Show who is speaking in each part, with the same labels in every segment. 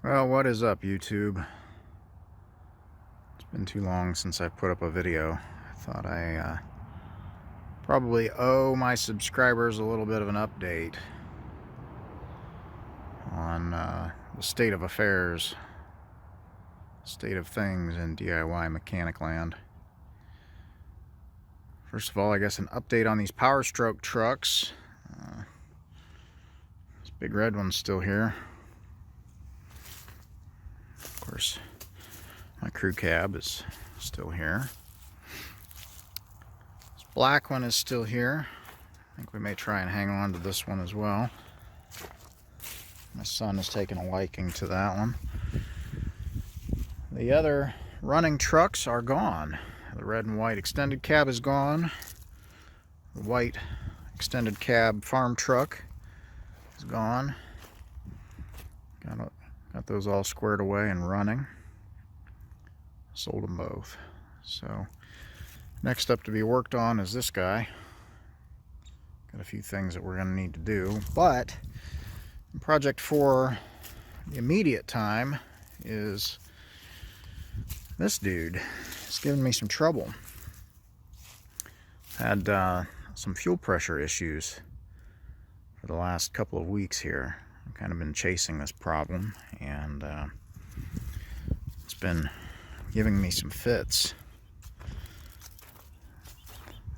Speaker 1: Well, what is up, YouTube? It's been too long since I put up a video. I thought I probably owe my subscribers a little bit of an update on the state of affairs, state of things in DIY mechanic land. First of all, I guess an update on these Powerstroke trucks. This big red one's still here. Of course, my crew cab is still here. This black one is still here. I think we may try and hang on to this one as well. My son has taken a liking to that one. The other running trucks are gone. The red and white extended cab is gone. The white extended cab farm truck is gone. Got those all squared away and running. Sold them both. So next up to be worked on is this guy. Got a few things that we're going to need to do, but project for the immediate time is this dude. It's giving me some trouble. Had some fuel pressure issues for the last couple of weeks here. I've kind of been chasing this problem, and it's been giving me some fits.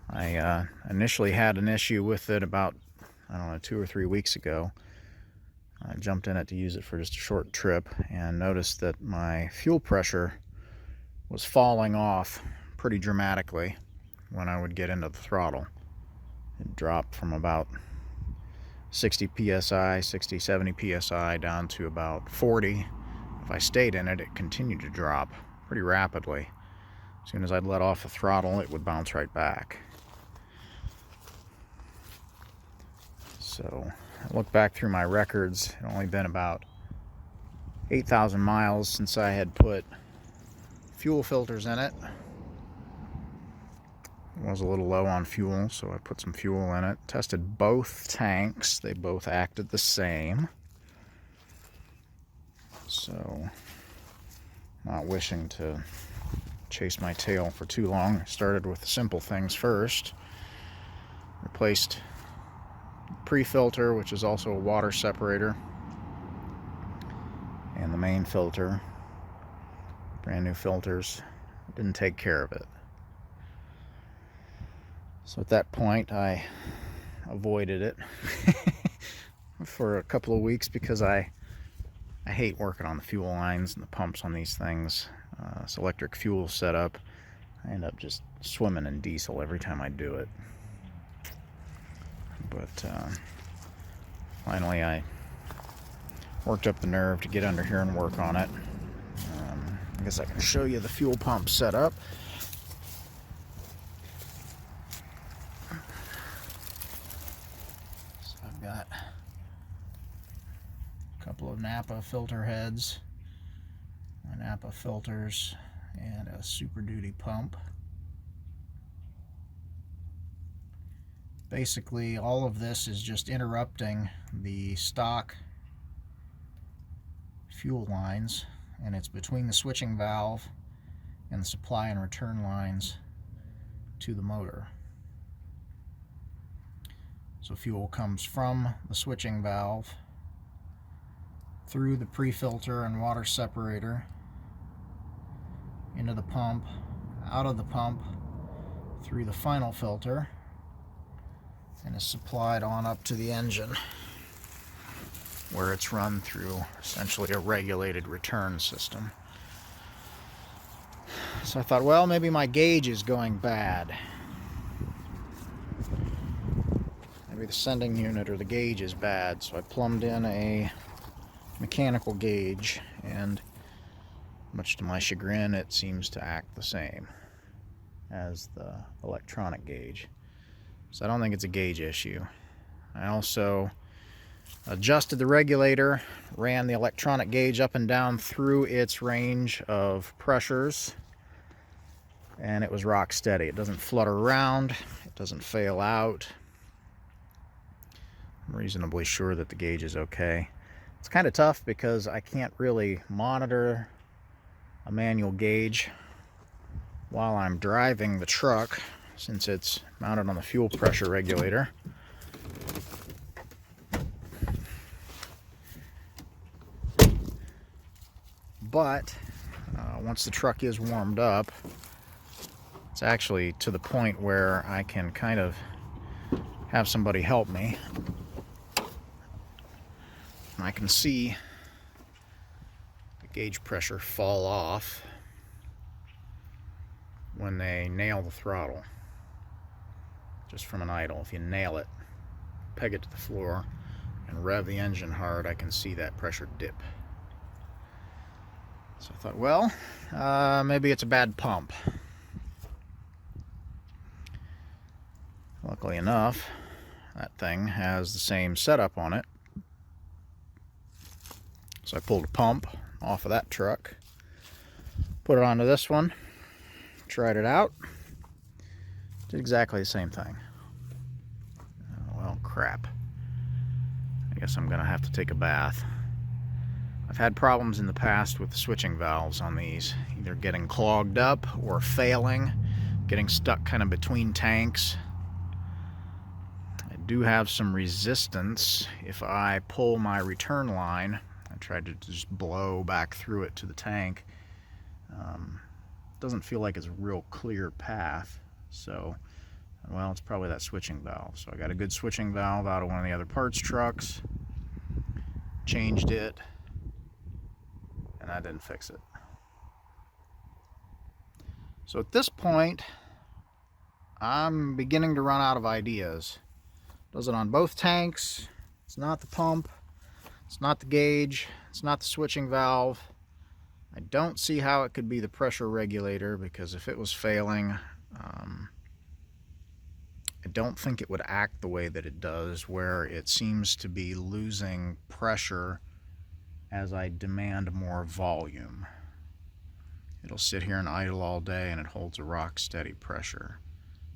Speaker 1: I initially had an issue with it about, I don't know, 2 or 3 weeks ago. I jumped in it to use it for just a short trip and noticed that my fuel pressure was falling off pretty dramatically when I would get into the throttle. It dropped from about 60 psi, 60, 70 psi down to about 40. If I stayed in it, it continued to drop pretty rapidly. As soon as I'd let off the throttle, it would bounce right back. So I look back through my records. It had only been about 8,000 miles since I had put fuel filters in it. It was a little low on fuel, so I put some fuel in it. Tested both tanks. They both acted the same. So, not wishing to chase my tail for too long, I started with the simple things first. Replaced pre-filter, which is also a water separator, and the main filter. Brand new filters. Didn't take care of it. So at that point I avoided it for a couple of weeks because I hate working on the fuel lines and the pumps on these things. This electric fuel setup, I end up just swimming in diesel every time I do it. But finally I worked up the nerve to get under here and work on it. I guess I can show you the fuel pump setup. So I've got a couple of Napa filter heads, my Napa filters, and a Super Duty pump. Basically, all of this is just interrupting the stock fuel lines, and it's between the switching valve and the supply and return lines to the motor. So fuel comes from the switching valve through the pre-filter and water separator into the pump, out of the pump through the final filter, and is supplied on up to the engine, where it's run through essentially a regulated return system. So I thought, well, maybe my gauge is going bad. Maybe the sending unit or the gauge is bad. So I plumbed in a mechanical gauge, and much to my chagrin, it seems to act the same as the electronic gauge. So I don't think it's a gauge issue. I also adjusted the regulator, ran the electronic gauge up and down through its range of pressures, and it was rock steady. It doesn't flutter around, it doesn't fail out. I'm reasonably sure that the gauge is okay. It's kind of tough because I can't really monitor a manual gauge while I'm driving the truck since it's mounted on the fuel pressure regulator. But once the truck is warmed up, it's actually to the point where I can kind of have somebody help me. And I can see the gauge pressure fall off when they nail the throttle, just from an idle. If you nail it, peg it to the floor, and rev the engine hard, I can see that pressure dip. So I thought, well, maybe it's a bad pump. Luckily enough, that thing has the same setup on it. So I pulled a pump off of that truck, put it onto this one, tried it out, did exactly the same thing. Oh, well, crap. I guess I'm gonna have to take a bath. I've had problems in the past with the switching valves on these, either getting clogged up or failing, getting stuck kind of between tanks. I do have some resistance if I pull my return line. I tried to just blow back through it to the tank. Doesn't feel like it's a real clear path, so well, it's probably that switching valve. So I got a good switching valve out of one of the other parts trucks, changed it, and that didn't fix it. So at this point, I'm beginning to run out of ideas. Does it on both tanks? It's not the pump, it's not the gauge, it's not the switching valve. I don't see how it could be the pressure regulator, because if it was failing, I don't think it would act the way that it does, where it seems to be losing pressure as I demand more volume. It'll sit here and idle all day and it holds a rock steady pressure.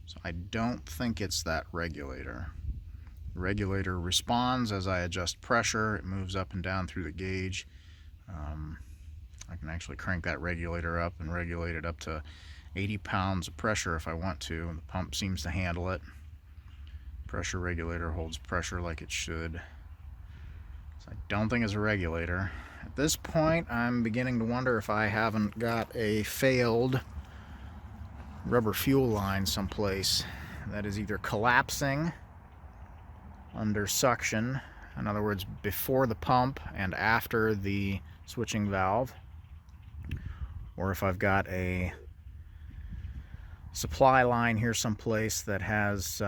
Speaker 1: So I don't think it's that regulator. The regulator responds as I adjust pressure. It moves up and down through the gauge. I can actually crank that regulator up and regulate it up to 80 pounds of pressure if I want to. The pump seems to handle it. Pressure regulator holds pressure like it should. So I don't think it's a regulator. At this point, I'm beginning to wonder if I haven't got a failed rubber fuel line someplace that is either collapsing under suction, in other words, before the pump and after the switching valve, or if I've got a supply line here someplace that has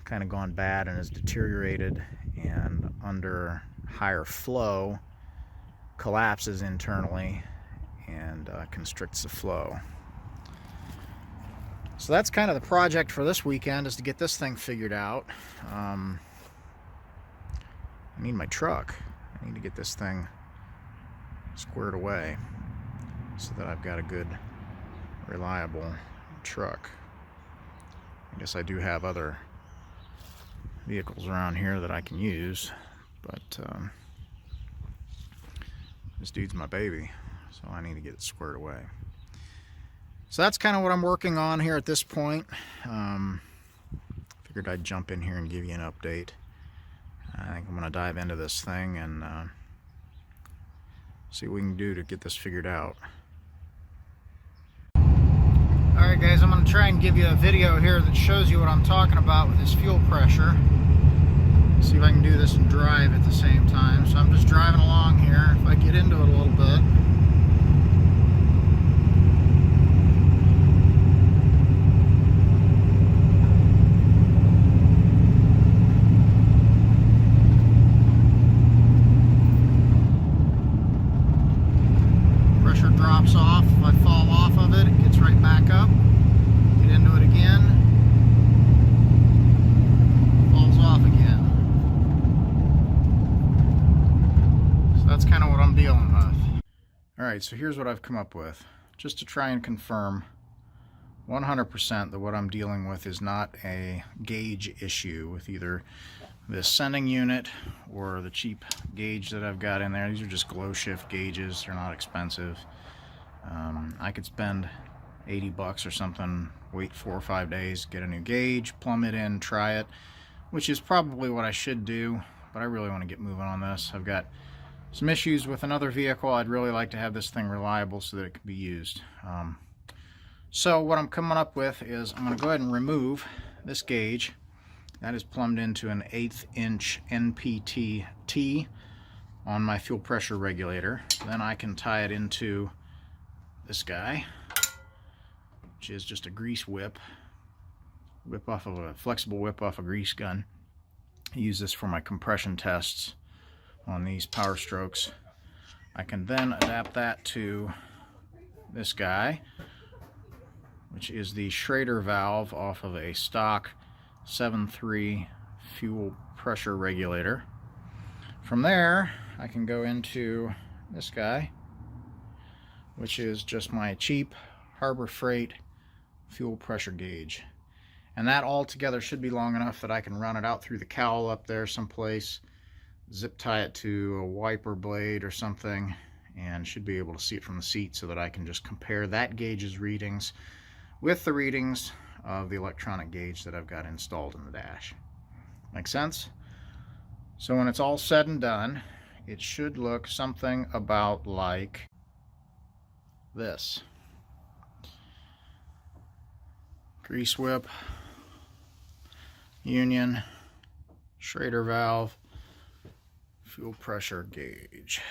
Speaker 1: kind of gone bad and has deteriorated, and under higher flow collapses internally and constricts the flow. So that's kind of the project for this weekend, is to get this thing figured out. I need my truck. I need to get this thing squared away so that I've got a good, reliable truck. I guess I do have other vehicles around here that I can use, but this dude's my baby, so I need to get it squared away. So that's kind of what I'm working on here at this point. Figured I'd jump in here and give you an update. I think I'm going to dive into this thing and see what we can do to get this figured out. Alright guys, I'm going to try and give you a video here that shows you what I'm talking about with this fuel pressure. See if I can do this and drive at the same time. So I'm just driving along here. If I get into it a little bit, pressure drops off. If I fall off of it, it gets right back up. Get into it again, falls off again. So that's kind of what I'm dealing with. Alright, so here's what I've come up with, just to try and confirm 100% that what I'm dealing with is not a gauge issue with either this sending unit or the cheap gauge that I've got in there. These are just glow shift gauges. They're not expensive. I could spend 80 bucks or something, wait 4 or 5 days, get a new gauge, plumb it in, try it, which is probably what I should do, but I really want to get moving on this. I've got some issues with another vehicle. I'd really like to have this thing reliable so that it can be used. So what I'm coming up with is I'm going to go ahead and remove this gauge. That is plumbed into an 1/8 inch NPT T on my fuel pressure regulator. Then I can tie it into this guy, which is just a grease whip off of a flexible whip off a grease gun. I use this for my compression tests on these Powerstrokes. I can then adapt that to this guy, which is the Schrader valve off of a stock 7.3 fuel pressure regulator. From there, I can go into this guy, which is just my cheap Harbor Freight fuel pressure gauge. And that all together should be long enough that I can run it out through the cowl up there someplace, zip tie it to a wiper blade or something, and should be able to see it from the seat so that I can just compare that gauge's readings with the readings of the electronic gauge that I've got installed in the dash. Make sense? So when it's all said and done, it should look something about like this. Grease whip, union, Schrader valve, fuel pressure gauge.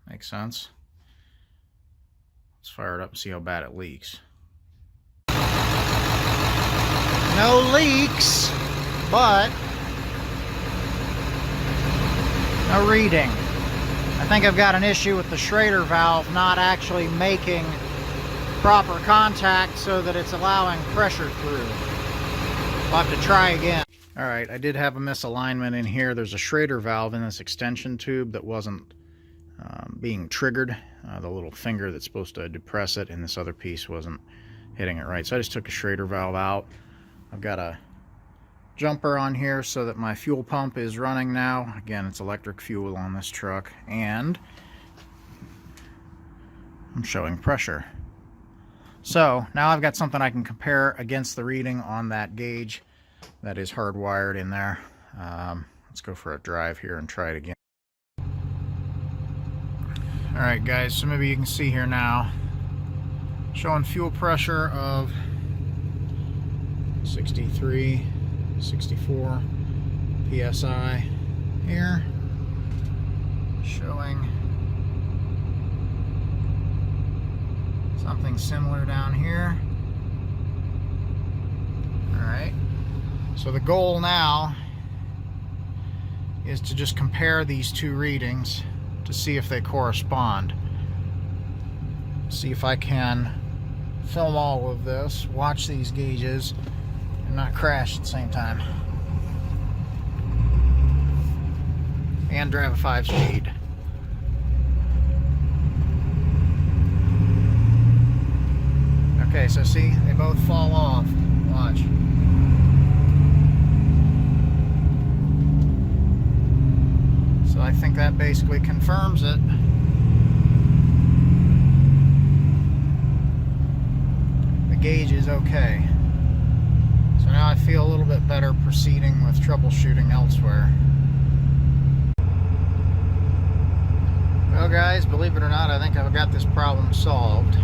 Speaker 1: Makes sense? Let's fire it up and see how bad it leaks. No leaks, but no reading. I think I've got an issue with the Schrader valve not actually making proper contact so that it's allowing pressure through. I'll have to try again. Alright, I did have a misalignment in here. There's a Schrader valve in this extension tube that wasn't being triggered. The little finger that's supposed to depress it, and this other piece wasn't hitting it right. So I just took a Schrader valve out. I've got a jumper on here so that my fuel pump is running now. Again, it's electric fuel on this truck, and I'm showing pressure. So now I've got something I can compare against the reading on that gauge that is hardwired in there. Let's go for a drive here and try it again. Alright guys, so maybe you can see here now, showing fuel pressure of 63, 64 PSI here, showing something similar down here. Alright, so the goal now is to just compare these two readings to see if they correspond. See if I can film all of this, watch these gauges, and not crash at the same time. And drive a 5-speed. Okay, so see, they both fall off. Watch. So I think that basically confirms it. The gauge is okay. So now I feel a little bit better proceeding with troubleshooting elsewhere. Well guys, believe it or not, I think I've got this problem solved.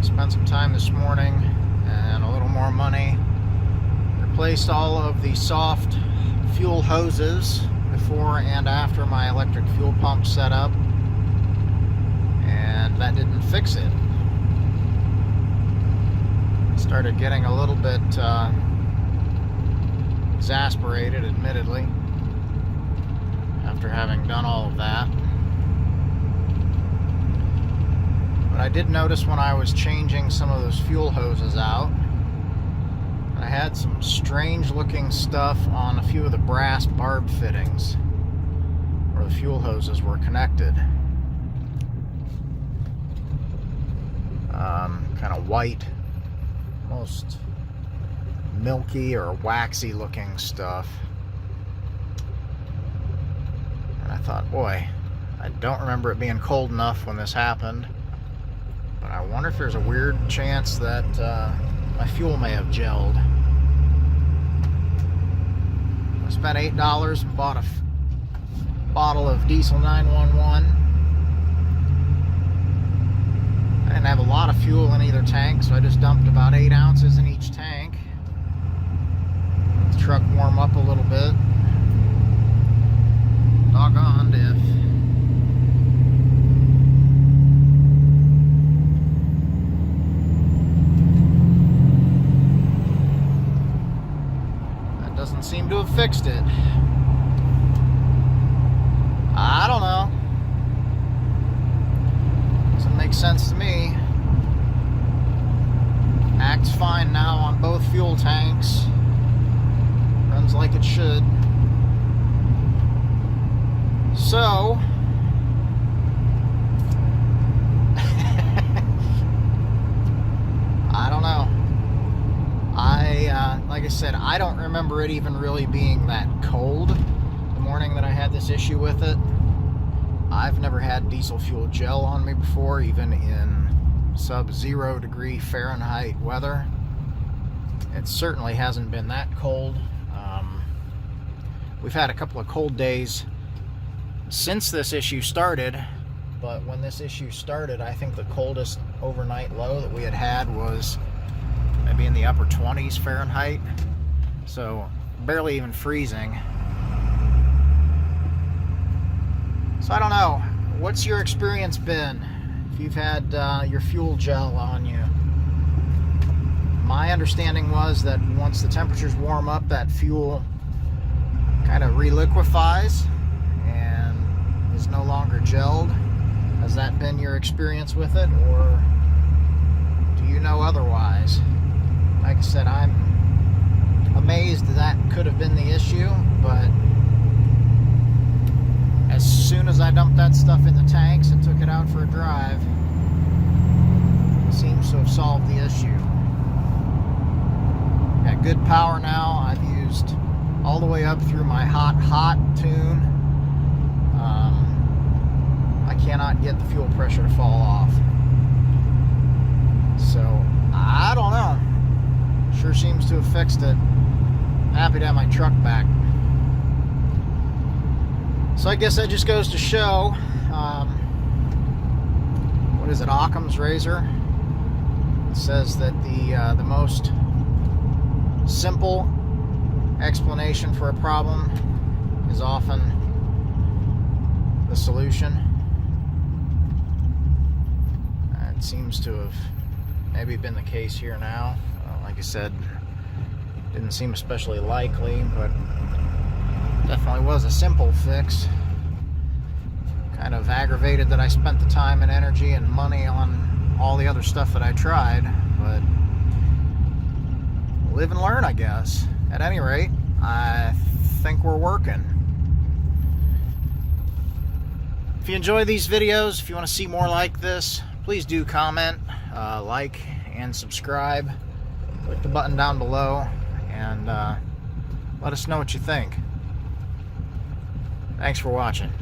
Speaker 1: Spent some time this morning and a little more money. Replaced all of the soft fuel hoses before and after my electric fuel pump setup, and that didn't fix it. Started getting a little bit exasperated, admittedly, after having done all of that. But I did notice when I was changing some of those fuel hoses out, I had some strange looking stuff on a few of the brass barb fittings where the fuel hoses were connected. Kind of white, almost milky or waxy looking stuff. And I thought, boy, I don't remember it being cold enough when this happened, but I wonder if there's a weird chance that my fuel may have gelled. I spent $8 and bought a bottle of diesel 911. I didn't have a lot of fuel in either tank, so I just dumped about 8 ounces in each tank. Let the truck warm up a little bit. Doggone if. That doesn't seem to have fixed it. I don't know. Doesn't make sense to me. Acts fine now on both fuel tanks. Runs like it should. So I don't know. Like I said, I don't remember it even really being that cold the morning that I had this issue with it. I've never had diesel fuel gel on me before, even in sub-0 degree Fahrenheit weather. It certainly hasn't been that cold. We've had a couple of cold days since this issue started, but when this issue started, I think the coldest overnight low that we had was maybe in the upper 20s Fahrenheit, so barely even freezing. So I don't know, what's your experience been if you've had your fuel gel on you? My understanding was that once the temperatures warm up, that fuel kind of reliquefies and is no longer gelled. Has that been your experience with it, or do you know otherwise? Like I said, I'm amazed that could have been the issue, but as soon as I dumped that stuff in the tanks and took it out for a drive, it seems to have solved the issue. Got good power now. I've used all the way up through my hot tune. I cannot get the fuel pressure to fall off. So, I don't know. Sure seems to have fixed it. Happy to have my truck back. So I guess that just goes to show, what is it, Occam's razor? It says that the most simple explanation for a problem is often the solution. It seems to have maybe been the case here now. Like I said, didn't seem especially likely, but definitely was a simple fix. Kind of aggravated that I spent the time and energy and money on all the other stuff that I tried, but live and learn, I guess. At any rate, I think we're working. If you enjoy these videos, if you want to see more like this, please do comment, like, and subscribe. Click the button down below and let us know what you think. Thanks for watching.